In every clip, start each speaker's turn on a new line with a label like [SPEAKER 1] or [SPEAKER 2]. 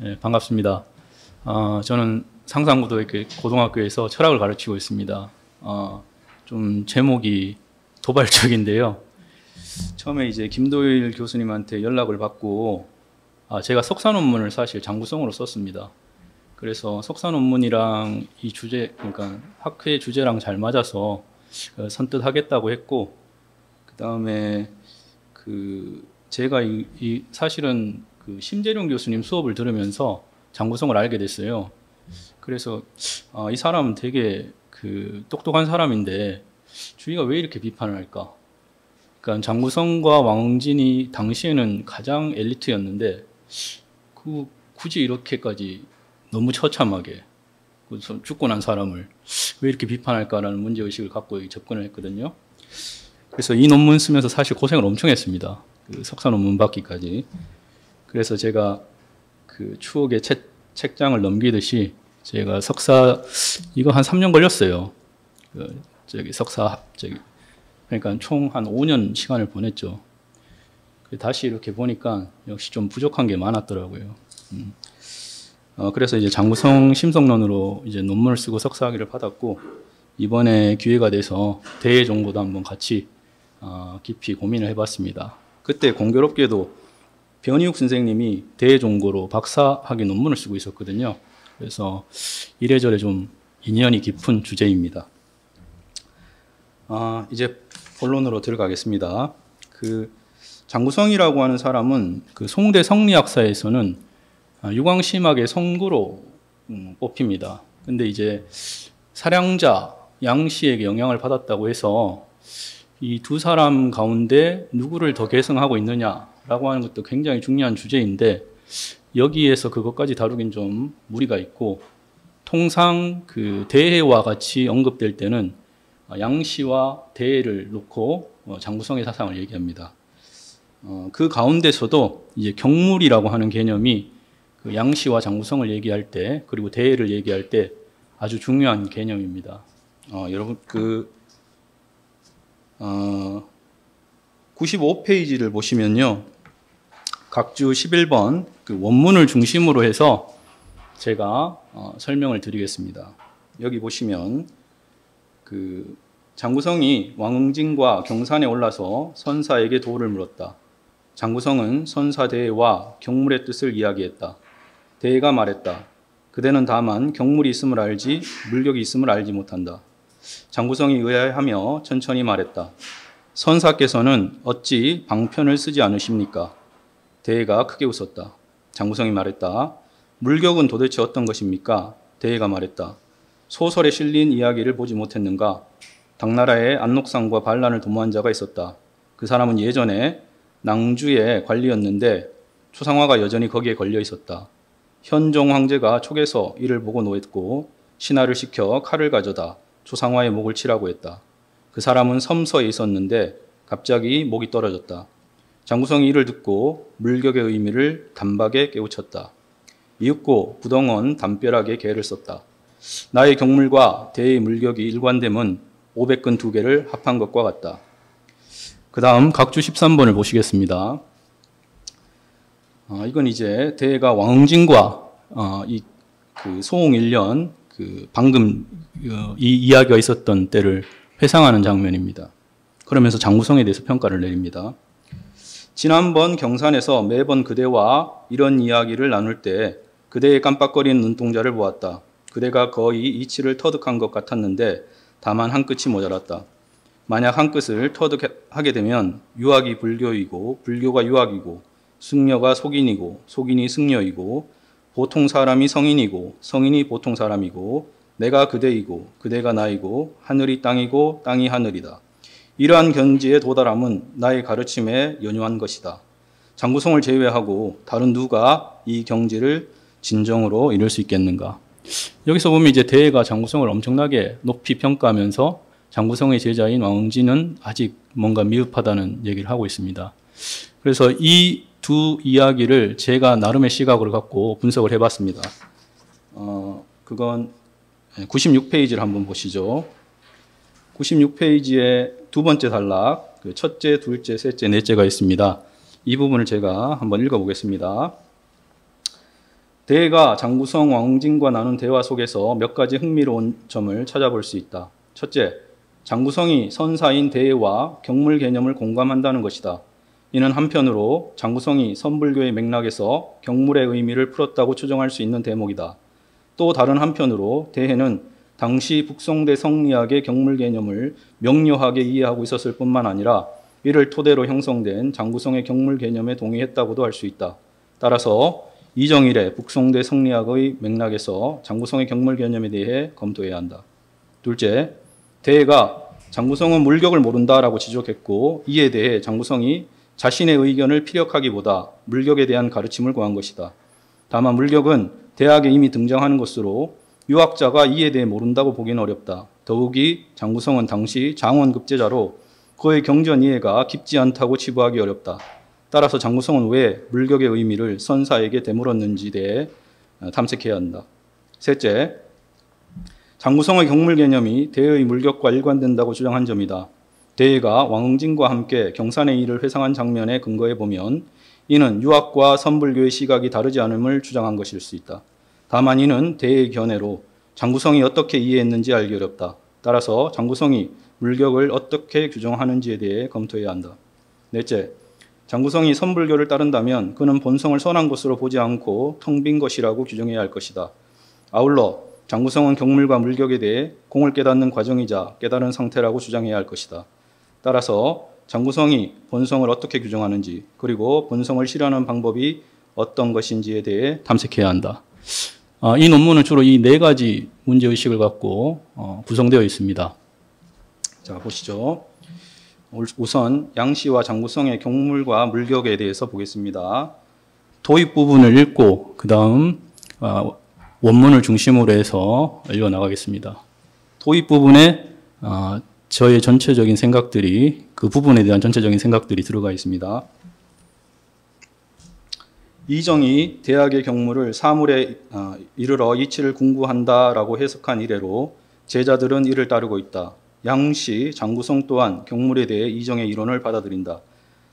[SPEAKER 1] 네, 반갑습니다. 저는 상산고등학교에서 철학을 가르치고 있습니다. 좀 제목이 도발적인데요. 처음에 이제 김도일 교수님한테 연락을 받고, 제가 석사 논문을 사실 장구성으로 썼습니다. 그래서 석사 논문이랑 이 주제, 그러니까 학회 주제랑 잘 맞아서 선뜻 하겠다고 했고, 그 다음에 제가 사실은 심재룡 교수님 수업을 들으면서 장구성을 알게 됐어요. 그래서 이 사람은 되게 똑똑한 사람인데 주위가 왜 이렇게 비판을 할까? 그러니까 장구성과 왕진이 당시에는 가장 엘리트였는데 굳이 이렇게까지 너무 처참하게 죽고 난 사람을 왜 이렇게 비판할까라는 문제의식을 갖고 접근을 했거든요. 그래서 이 논문 쓰면서 사실 고생을 엄청 했습니다. 석사 논문 받기까지. 그래서 제가 추억의 책장을 넘기듯이 제가 이거 한 3년 걸렸어요. 그러니까 총 한 5년 시간을 보냈죠. 다시 이렇게 보니까 역시 좀 부족한 게 많았더라고요. 그래서 이제 장구성 심성론으로 이제 논문을 쓰고 석사학위를 받았고, 이번에 기회가 돼서 대외종고도 한번 같이 깊이 고민을 해봤습니다. 그때 공교롭게도 변희욱 선생님이 대종고로 박사학위 논문을 쓰고 있었거든요. 그래서 이래저래 좀 인연이 깊은 주제입니다. 이제 본론으로 들어가겠습니다. 장구성이라고 하는 사람은 송대 성리학사에서는 유광심학의 성구로 뽑힙니다. 근데 이제 사량자 양씨에게 영향을 받았다고 해서 이 두 사람 가운데 누구를 더 계승하고 있느냐라고 하는 것도 굉장히 중요한 주제인데, 여기에서 그것까지 다루긴 좀 무리가 있고, 통상 대해와 같이 언급될 때는 양씨와 대해를 놓고 장구성의 사상을 얘기합니다. 그 가운데서도 이제 경물이라고 하는 개념이 양씨와 장구성을 얘기할 때, 그리고 대해를 얘기할 때 아주 중요한 개념입니다. 여러분 95페이지를 보시면요, 각주 11번 원문을 중심으로 해서 제가 설명을 드리겠습니다. 여기 보시면 장구성이 왕응진과 경산에 올라서 선사에게 도를 물었다. 장구성은 선사 대해와 경물의 뜻을 이야기했다. 대해가 말했다. 그대는 다만 경물이 있음을 알지 물격이 있음을 알지 못한다. 장구성이 의아해하며 천천히 말했다. 선사께서는 어찌 방편을 쓰지 않으십니까? 대해가 크게 웃었다. 장구성이 말했다. 물격은 도대체 어떤 것입니까? 대해가 말했다. 소설에 실린 이야기를 보지 못했는가? 당나라에 안록상과 반란을 도모한 자가 있었다. 그 사람은 예전에 낭주의 관리였는데 초상화가 여전히 거기에 걸려 있었다. 현종 황제가 촉에서 이를 보고 노했고 신하를 시켜 칼을 가져다 초상화의 목을 치라고 했다. 그 사람은 섬서에 있었는데 갑자기 목이 떨어졌다. 장구성이 이를 듣고 물격의 의미를 단박에 깨우쳤다. 이윽고 부덩언 담벼락에 개를 썼다. 나의 경물과 대의 물격이 일관됨은 500근 2개를 합한 것과 같다. 그 다음 각주 13번을 보시겠습니다. 이건 이제 대해가 왕응진과 소홍1년 방금 이 이야기가 있었던 때를 회상하는 장면입니다. 그러면서 장구성에 대해서 평가를 내립니다. 지난번 경산에서 매번 그대와 이런 이야기를 나눌 때 그대의 깜빡거리는 눈동자를 보았다. 그대가 거의 이치를 터득한 것 같았는데 다만 한 끝이 모자랐다. 만약 한 끝을 터득하게 되면 유학이 불교이고 불교가 유학이고 승려가 속인이고 속인이 승려이고 보통 사람이 성인이고 성인이 보통 사람이고 내가 그대이고 그대가 나이고 하늘이 땅이고 땅이 하늘이다. 이러한 견지에 도달함은 나의 가르침에 연유한 것이다. 장구성을 제외하고 다른 누가 이 경지를 진정으로 이룰 수 있겠는가? 여기서 보면 이제 대해가 장구성을 엄청나게 높이 평가하면서 장구성의 제자인 왕응진은 아직 뭔가 미흡하다는 얘기를 하고 있습니다. 그래서 이 두 이야기를 제가 나름의 시각으로 갖고 분석을 해봤습니다. 그건 96페이지를 한번 보시죠. 96페이지에 두 번째 단락, 첫째, 둘째, 셋째, 넷째가 있습니다. 이 부분을 제가 한번 읽어보겠습니다. 대가 장구성 왕징과 나눈 대화 속에서 몇 가지 흥미로운 점을 찾아볼 수 있다. 첫째, 장구성이 선사인 대와 경물 개념을 공감한다는 것이다. 이는 한편으로 장구성이 선불교의 맥락에서 경물의 의미를 풀었다고 추정할 수 있는 대목이다. 또 다른 한편으로 대해는 당시 북송대 성리학의 경물 개념을 명료하게 이해하고 있었을 뿐만 아니라 이를 토대로 형성된 장구성의 경물 개념에 동의했다고도 할 수 있다. 따라서 이정일의 북송대 성리학의 맥락에서 장구성의 경물 개념에 대해 검토해야 한다. 둘째, 대해가 장구성은 물격을 모른다라고 지적했고 이에 대해 장구성이 자신의 의견을 피력하기보다 물격에 대한 가르침을 구한 것이다. 다만 물격은 대학에 이미 등장하는 것으로 유학자가 이에 대해 모른다고 보기는 어렵다. 더욱이 장구성은 당시 장원 급제자로 그의 경전 이해가 깊지 않다고 치부하기 어렵다. 따라서 장구성은 왜 물격의 의미를 선사에게 되물었는지에 대해 탐색해야 한다. 셋째, 장구성의 경물 개념이 대의 물격과 일관된다고 주장한 점이다. 대의가 왕응진과 함께 경산의 일을 회상한 장면에 근거해 보면 이는 유학과 선불교의 시각이 다르지 않음을 주장한 것일 수 있다. 다만 이는 대의 견해로 장구성이 어떻게 이해했는지 알기 어렵다. 따라서 장구성이 물격을 어떻게 규정하는지에 대해 검토해야 한다. 넷째, 장구성이 선불교를 따른다면 그는 본성을 선한 것으로 보지 않고 텅 빈 것이라고 규정해야 할 것이다. 아울러 장구성은 경물과 물격에 대해 공을 깨닫는 과정이자 깨달은 상태라고 주장해야 할 것이다. 따라서 장구성이 본성을 어떻게 규정하는지 그리고 본성을 실현하는 방법이 어떤 것인지에 대해 탐색해야 한다. 이 논문은 주로 이 네 가지 문제의식을 갖고 구성되어 있습니다. 자, 보시죠. 우선 양씨와 장구성의 경물과 물격에 대해서 보겠습니다. 도입 부분을 읽고 그 다음 원문을 중심으로 해서 읽어나가겠습니다. 도입 부분에 저의 전체적인 생각들이 그 부분에 대한 전체적인 생각들이 들어가 있습니다. 이정이 대학의 경물을 사물에 이르러 이치를 궁구한다라고 해석한 이래로 제자들은 이를 따르고 있다. 양씨, 장구성 또한 경물에 대해 이정의 이론을 받아들인다.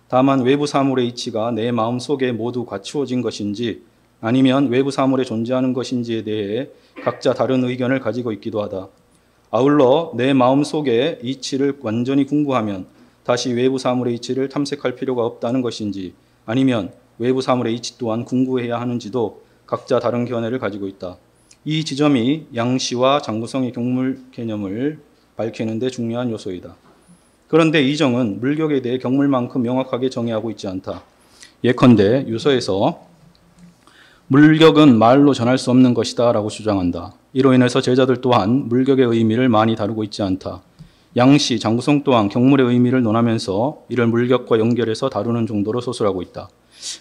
[SPEAKER 1] 다만 외부 사물의 이치가 내 마음 속에 모두 갖추어진 것인지 아니면 외부 사물에 존재하는 것인지에 대해 각자 다른 의견을 가지고 있기도 하다. 아울러 내 마음 속에 이치를 완전히 궁구하면 다시 외부 사물의 이치를 탐색할 필요가 없다는 것인지 아니면 외부 사물의 이치 또한 궁구해야 하는지도 각자 다른 견해를 가지고 있다. 이 지점이 양씨와 장구성의 경물 개념을 밝히는 데 중요한 요소이다. 그런데 이정은 물격에 대해 경물만큼 명확하게 정의하고 있지 않다. 예컨대 유서에서 물격은 말로 전할 수 없는 것이다 라고 주장한다. 이로 인해서 제자들 또한 물격의 의미를 많이 다루고 있지 않다. 양씨, 장구성 또한 경물의 의미를 논하면서 이를 물격과 연결해서 다루는 정도로 소설하고 있다.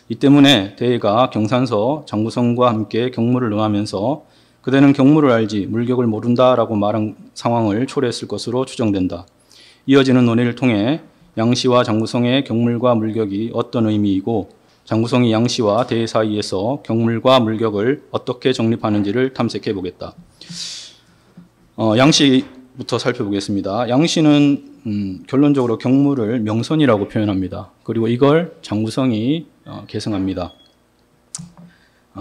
[SPEAKER 1] 이 때문에 대의가 경산서 장구성과 함께 경물을 논하면서 그대는 경물을 알지 물격을 모른다라고 말한 상황을 초래했을 것으로 추정된다. 이어지는 논의를 통해 양씨와 장구성의 경물과 물격이 어떤 의미이고 장구성이 양씨와 대의 사이에서 경물과 물격을 어떻게 정립하는지를 탐색해 보겠다. 양씨부터 살펴보겠습니다. 양씨는 결론적으로 경물을 명선이라고 표현합니다. 그리고 이걸 장구성이 계승합니다.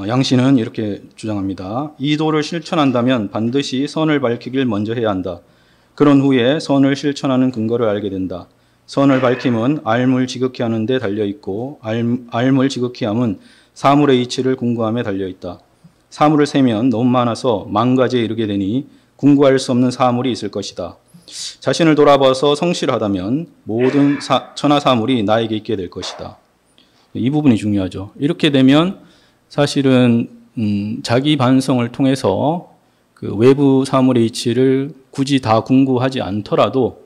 [SPEAKER 1] 양씨는 이렇게 주장합니다. 이 도를 실천한다면 반드시 선을 밝히길 먼저 해야 한다. 그런 후에 선을 실천하는 근거를 알게 된다. 선을 밝힘은 알물 지극히 하는 데 달려있고 알물 지극히 함은 사물의 이치를 궁구함에 달려있다. 사물을 세면 너무 많아서 만 가지에 이르게 되니 궁구할 수 없는 사물이 있을 것이다. 자신을 돌아봐서 성실하다면 모든 천하 사물이 나에게 있게 될 것이다. 이 부분이 중요하죠. 이렇게 되면 사실은 자기 반성을 통해서 그 외부 사물의 이치를 굳이 다 궁구하지 않더라도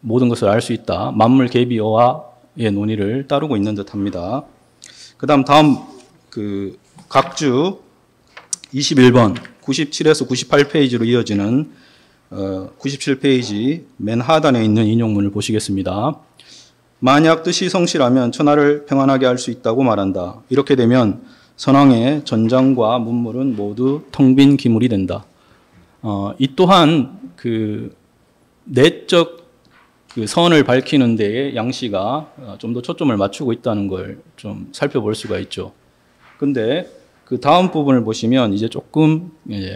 [SPEAKER 1] 모든 것을 알 수 있다. 만물 계비어와의 논의를 따르고 있는 듯합니다. 다음 그 각주 21번 97에서 98페이지로 이어지는 97페이지 맨 하단에 있는 인용문을 보시겠습니다. 만약 뜻이 성실하면 천하를 평안하게 할 수 있다고 말한다. 이렇게 되면 선왕의 전장과 문물은 모두 텅 빈 기물이 된다. 이 또한 그 내적 그 선을 밝히는 데에 양씨가 좀 더 초점을 맞추고 있다는 걸 좀 살펴볼 수가 있죠. 근데 그 다음 부분을 보시면 이제 조금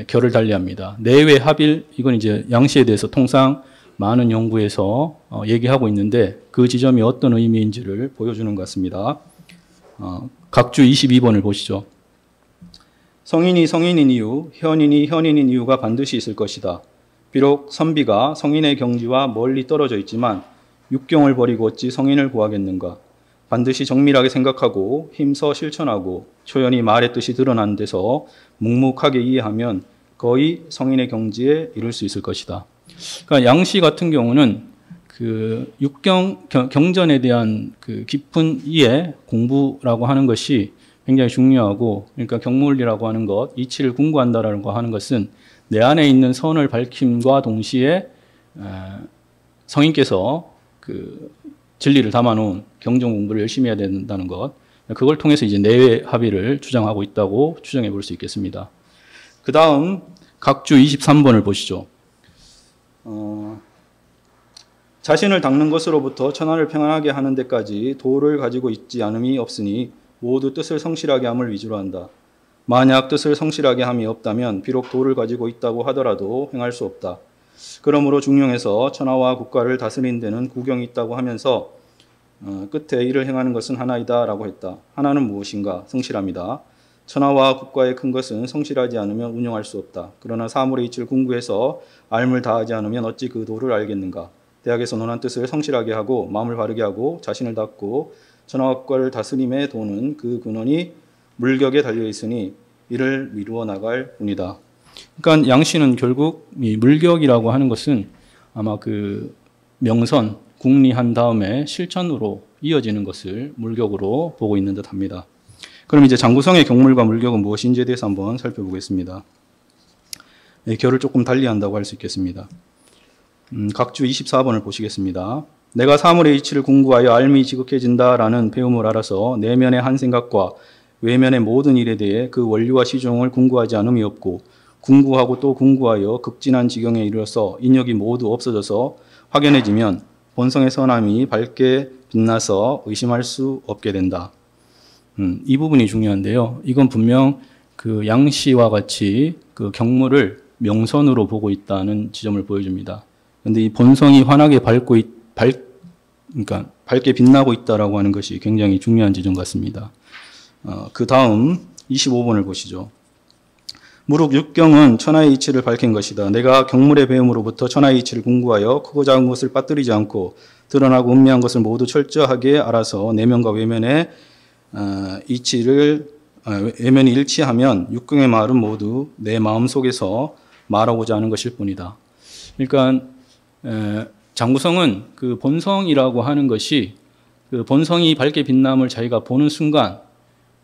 [SPEAKER 1] 결을 달리합니다. 내외 합일, 이건 이제 양시에 대해서 통상 많은 연구에서 얘기하고 있는데 그 지점이 어떤 의미인지를 보여주는 것 같습니다. 각주 22번을 보시죠. 성인이 성인인 이유, 현인이 현인인 이유가 반드시 있을 것이다. 비록 선비가 성인의 경지와 멀리 떨어져 있지만 육경을 버리고 어찌 성인을 구하겠는가. 반드시 정밀하게 생각하고 힘써 실천하고 초연히 말의 뜻이 드러난 데서 묵묵하게 이해하면 거의 성인의 경지에 이룰 수 있을 것이다. 그러니까 양시 같은 경우는 그 경전에 대한 그 깊은 이해, 공부라고 하는 것이 굉장히 중요하고, 그러니까 경물이라고 하는 것, 이치를 궁구한다라고 하는 것은 내 안에 있는 선을 밝힘과 동시에 성인께서 그 진리를 담아놓은 경전 공부를 열심히 해야 된다는 것, 그걸 통해서 이제 내외 합의를 주장하고 있다고 추정해 볼 수 있겠습니다. 그 다음 각주 23번을 보시죠. 자신을 닦는 것으로부터 천하를 평안하게 하는 데까지 도를 가지고 있지 않음이 없으니 모두 뜻을 성실하게 함을 위주로 한다. 만약 뜻을 성실하게 함이 없다면 비록 도를 가지고 있다고 하더라도 행할 수 없다. 그러므로 중용에서 천하와 국가를 다스린 데는 구경이 있다고 하면서 끝에 이를 행하는 것은 하나이다 라고 했다. 하나는 무엇인가? 성실합니다. 천하와 국가의 큰 것은 성실하지 않으면 운용할 수 없다. 그러나 사물의 이치를 궁구해서 알물 다하지 않으면 어찌 그 도를 알겠는가? 대학에서 논한 뜻을 성실하게 하고 마음을 바르게 하고 자신을 닦고 천하와 국가를 다스림의 도는 그 근원이 물격에 달려있으니 이를 이루어 나갈 뿐이다. 그러니까 양씨는 결국 이 물격이라고 하는 것은 아마 그 명선, 궁리한 다음에 실천으로 이어지는 것을 물격으로 보고 있는 듯 합니다. 그럼 이제 장구성의 경물과 물격은 무엇인지에 대해서 한번 살펴보겠습니다. 결을 조금 달리한다고 할 수 있겠습니다. 각주 24번을 보시겠습니다. 내가 사물의 이치를 궁구하여 알미 지극해진다라는 배움을 알아서 내면의 한 생각과 외면의 모든 일에 대해 그 원리와 시종을 궁구하지 않음이 없고 궁구하고 또 궁구하여 극진한 지경에 이르러서 인력이 모두 없어져서 확연해지면 본성의 선함이 밝게 빛나서 의심할 수 없게 된다. 이 부분이 중요한데요. 이건 분명 그 양씨와 같이 그 경물을 명선으로 보고 있다는 지점을 보여줍니다. 그런데 이 본성이 환하게 그러니까 밝게 빛나고 있다라고 하는 것이 굉장히 중요한 지점 같습니다. 그 다음 25번을 보시죠. 무릇 육경은 천하의 이치를 밝힌 것이다. 내가 경물의 배움으로부터 천하의 이치를 궁구하여 크고 작은 것을 빠뜨리지 않고 드러나고 음미한 것을 모두 철저하게 알아서 내면과 외면의 외면이 일치하면 육경의 말은 모두 내 마음 속에서 말하고자 하는 것일 뿐이다. 그러니까 장구성은 그 본성이라고 하는 것이 그 본성이 밝게 빛남을 자기가 보는 순간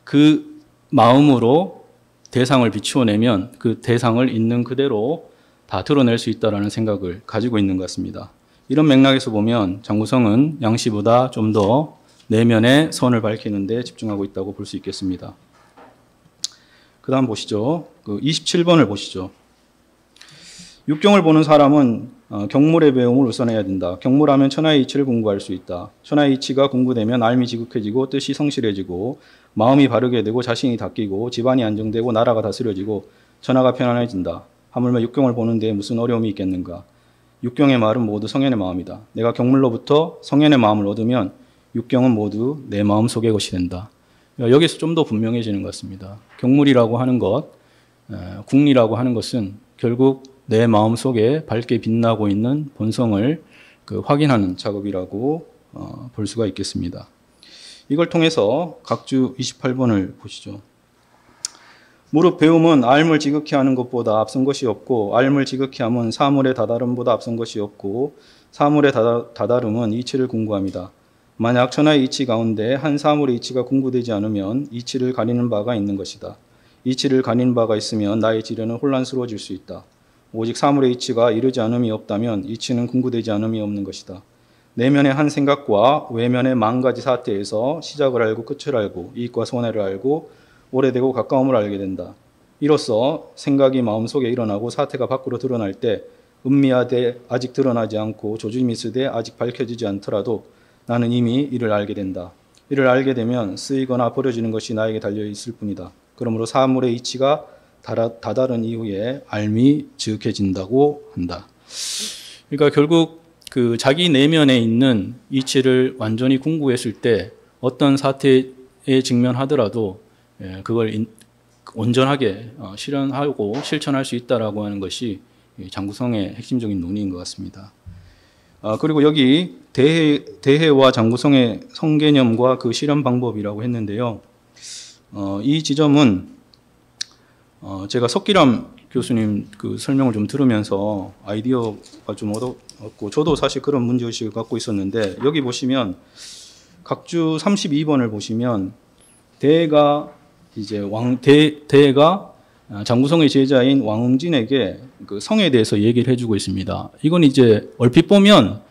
[SPEAKER 1] 그 마음으로 대상을 비추어내면 그 대상을 있는 그대로 다 드러낼 수 있다는 생각을 가지고 있는 것 같습니다. 이런 맥락에서 보면 장구성은 양씨보다 좀 더 내면의 선을 밝히는 데 집중하고 있다고 볼 수 있겠습니다. 그 다음 보시죠. 그 27번을 보시죠. 육경을 보는 사람은 경물의 배움을 우선해야 된다. 경물하면 천하의 이치를 궁구할 수 있다. 천하의 이치가 궁구되면 알미 지극해지고 뜻이 성실해지고 마음이 바르게 되고 자신이 닦이고 집안이 안정되고 나라가 다스려지고 천하가 편안해진다. 하물며 육경을 보는 데 무슨 어려움이 있겠는가. 육경의 말은 모두 성현의 마음이다. 내가 경물로부터 성현의 마음을 얻으면 육경은 모두 내 마음 속의 것이 된다. 여기서 좀 더 분명해지는 것 같습니다. 경물이라고 하는 것, 궁리라고 하는 것은 결국 내 마음 속에 밝게 빛나고 있는 본성을 확인하는 작업이라고 볼 수가 있겠습니다. 이걸 통해서 각주 28번을 보시죠. 무릇 배움은 알물 지극히 하는 것보다 앞선 것이 없고 알물 지극히 함은 사물의 다다름보다 앞선 것이 없고 사물의 다다름은 이치를 궁구합니다. 만약 천하의 이치 가운데 한 사물의 이치가 궁구되지 않으면 이치를 가리는 바가 있는 것이다. 이치를 가리는 바가 있으면 나의 지련은 혼란스러워질 수 있다. 오직 사물의 이치가 이르지 않음이 없다면 이치는 궁구되지 않음이 없는 것이다. 내면의 한 생각과 외면의 만 가지 사태에서 시작을 알고 끝을 알고 이익과 손해를 알고 오래되고 가까움을 알게 된다. 이로써 생각이 마음속에 일어나고 사태가 밖으로 드러날 때 음미하되 아직 드러나지 않고 조짐이 있으되 아직 밝혀지지 않더라도 나는 이미 이를 알게 된다. 이를 알게 되면 쓰이거나 버려지는 것이 나에게 달려있을 뿐이다. 그러므로 사물의 이치가 다다른 이후에 알미 지극해진다고 한다. 그러니까 결국 그 자기 내면에 있는 이치를 완전히 궁구했을 때 어떤 사태에 직면하더라도 그걸 온전하게 실현하고 실천할 수 있다라고 하는 것이 장구성의 핵심적인 논의인 것 같습니다. 그리고 여기 대해와 장구성의 성개념과 그 실현 방법이라고 했는데요. 이 지점은 제가 석기람 교수님 그 설명을 좀 들으면서 아이디어가 좀 얻었고, 저도 사실 그런 문제의식을 갖고 있었는데, 여기 보시면 각주 32번을 보시면 대해가 이제 대해가 장구성의 제자인 왕응진에게 그 성에 대해서 얘기를 해주고 있습니다. 이건 이제 얼핏 보면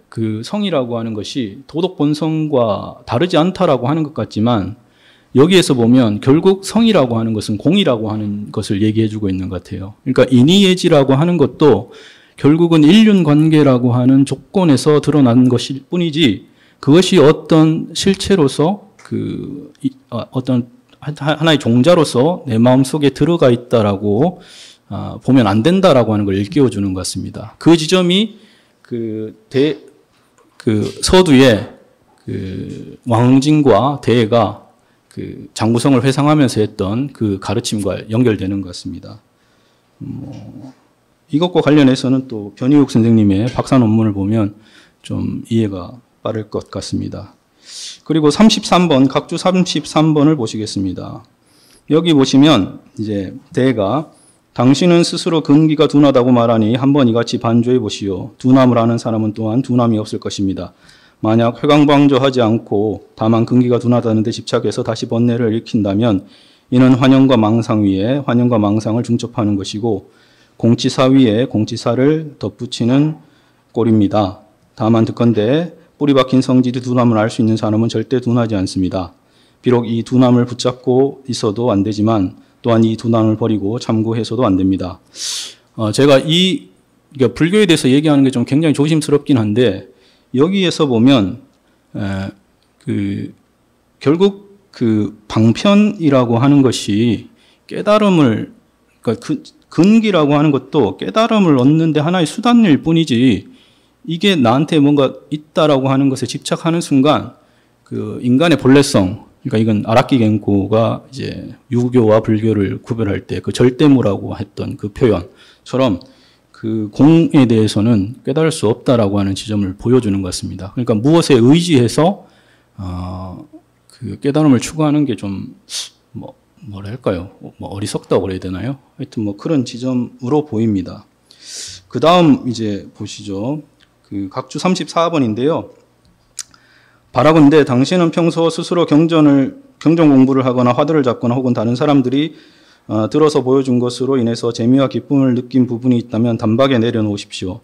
[SPEAKER 1] 그 성이라고 하는 것이 도덕 본성과 다르지 않다라고 하는 것 같지만, 여기에서 보면 결국 성이라고 하는 것은 공이라고 하는 것을 얘기해주고 있는 것 같아요. 그러니까 인의예지라고 하는 것도 결국은 인륜관계라고 하는 조건에서 드러난 것일 뿐이지, 그것이 어떤 실체로서 어떤 하나의 종자로서 내 마음속에 들어가 있다라고 보면 안 된다라고 하는 걸 일깨워주는 것 같습니다. 그 지점이 서두에 왕응진과 대해가 장구성을 회상하면서 했던 그 가르침과 연결되는 것 같습니다. 이것과 관련해서는 또 변희욱 선생님의 박사 논문을 보면 좀 이해가 빠를 것 같습니다. 그리고 33번, 각주 33번을 보시겠습니다. 여기 보시면 이제 대가 당신은 스스로 근기가 둔하다고 말하니 한번 이같이 반조해 보시오. 둔함을 아는 사람은 또한 둔함이 없을 것입니다. 만약 회광방조하지 않고 다만 근기가 둔하다는 데 집착해서 다시 번뇌를 일으킨다면 이는 환영과 망상 위에 환영과 망상을 중첩하는 것이고 공치사 위에 공치사를 덧붙이는 꼴입니다. 다만 듣건대 뿌리 박힌 성질이 둔함을 알 수 있는 사람은 절대 둔하지 않습니다. 비록 이 둔함을 붙잡고 있어도 안 되지만 또한 이 둔함을 버리고 참고해서도 안 됩니다. 제가 그러니까 불교에 대해서 얘기하는 게 좀 굉장히 조심스럽긴 한데, 여기에서 보면 결국 그 방편이라고 하는 것이 깨달음을, 그러니까 근기라고 하는 것도 깨달음을 얻는 데 하나의 수단일 뿐이지, 이게 나한테 뭔가 있다라고 하는 것에 집착하는 순간 그 인간의 본래성, 그러니까 이건 아라키 겐코가 이제 유교와 불교를 구별할 때 그 절대무라고 했던 그 표현처럼 그 공에 대해서는 깨달을 수 없다라고 하는 지점을 보여주는 것 같습니다. 그러니까 무엇에 의지해서 그 깨달음을 추구하는 게 좀 뭐랄까요? 어리석다고 그래야 되나요? 하여튼 그런 지점으로 보입니다. 그 다음 이제 보시죠. 그 각주 34번인데요. 바라건대 당신은 평소 스스로 경전 공부를 하거나 화두를 잡거나 혹은 다른 사람들이 들어서 보여준 것으로 인해서 재미와 기쁨을 느낀 부분이 있다면 단박에 내려놓으십시오.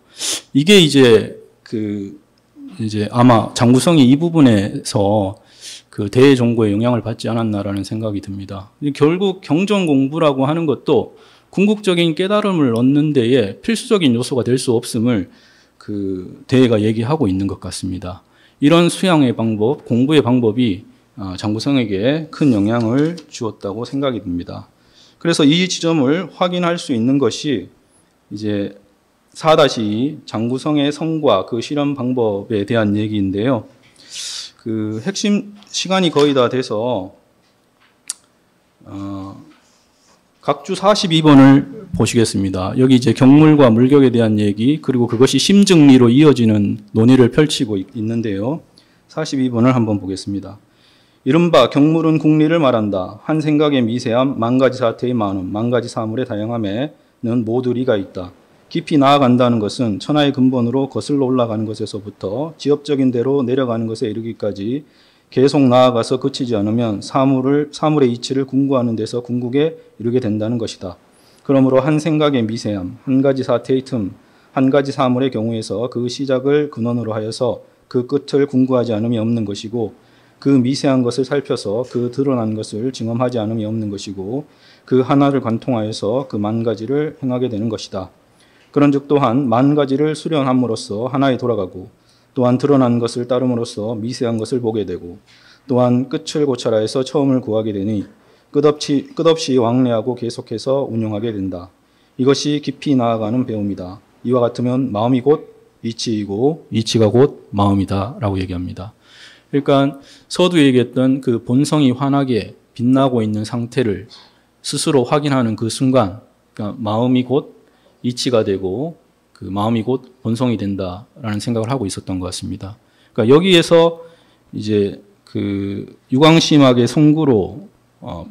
[SPEAKER 1] 이게 이제 아마 장구성이 이 부분에서 그 대종고의 영향을 받지 않았나라는 생각이 듭니다. 결국 경전 공부라고 하는 것도 궁극적인 깨달음을 얻는 데에 필수적인 요소가 될 수 없음을 그 대회가 얘기하고 있는 것 같습니다. 이런 수양의 방법, 공부의 방법이 장구성에게 큰 영향을 주었다고 생각이 듭니다. 그래서 이 지점을 확인할 수 있는 것이 이제 4-2 장구성의 성과 그 실현 방법에 대한 얘기인데요. 그 핵심 시간이 거의 다 돼서 각주 42번을 보시겠습니다. 여기 이제 경물과 물격에 대한 얘기, 그리고 그것이 심증리로 이어지는 논의를 펼치고 있는데요. 42번을 한번 보겠습니다. 이른바 경물은 궁리를 말한다. 한 생각의 미세함, 만 가지 사태의 많음, 만 가지 사물의 다양함에는 모두 리가 있다. 깊이 나아간다는 것은 천하의 근본으로 거슬러 올라가는 것에서부터 지엽적인 대로 내려가는 것에 이르기까지 계속 나아가서 그치지 않으면 사물의 이치를 궁구하는 데서 궁극에 이르게 된다는 것이다. 그러므로 한 생각의 미세함, 한 가지 사태의 틈, 한 가지 사물의 경우에서 그 시작을 근원으로 하여서 그 끝을 궁구하지 않음이 없는 것이고, 그 미세한 것을 살펴서 그 드러난 것을 증험하지 않음이 없는 것이고, 그 하나를 관통하여서 그 만 가지를 행하게 되는 것이다. 그런즉 또한 만 가지를 수련함으로써 하나에 돌아가고, 또한 드러난 것을 따름으로써 미세한 것을 보게 되고, 또한 끝을 고찰하여서 처음을 구하게 되니
[SPEAKER 2] 끝없이 왕래하고 계속해서 운용하게 된다. 이것이 깊이 나아가는 배움이다. 이와 같으면 마음이 곧 이치이고 이치가 곧 마음이다 라고 얘기합니다. 그러니까 서두에 얘기했던 그 본성이 환하게 빛나고 있는 상태를 스스로 확인하는 그 순간, 그러니까 마음이 곧 이치가 되고 그 마음이 곧 본성이 된다라는 생각을 하고 있었던 것 같습니다. 그러니까 여기에서 이제 그 유광심학의 성구로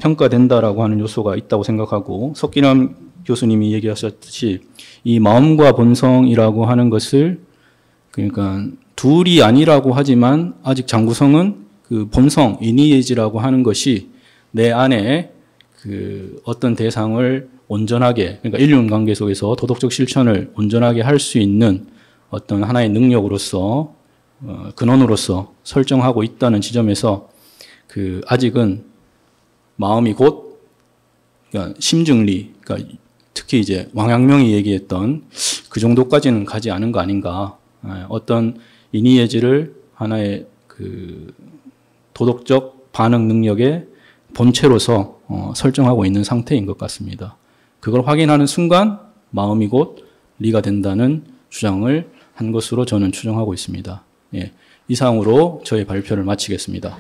[SPEAKER 2] 평가된다라고 하는 요소가 있다고 생각하고, 석기남 교수님이 얘기하셨듯이 이 마음과 본성이라고 하는 것을, 그러니까 둘이 아니라고 하지만 아직 장구성은 그 본성, 이니에지라고 하는 것이 내 안에 그 어떤 대상을 온전하게, 그러니까 인륜 관계 속에서 도덕적 실천을 온전하게 할 수 있는 어떤 하나의 능력으로서, 근원으로서 설정하고 있다는 지점에서 그 아직은 마음이 곧, 그러니까 심증리, 그러니까 특히 이제 왕陽명이 얘기했던 그 정도까지는 가지 않은 거 아닌가. 어떤 이니에지를 하나의 그 도덕적 반응 능력의 본체로서 설정하고 있는 상태인 것 같습니다. 그걸 확인하는 순간 마음이 곧 리가 된다는 주장을 한 것으로 저는 추정하고 있습니다. 예, 이상으로 저의 발표를 마치겠습니다.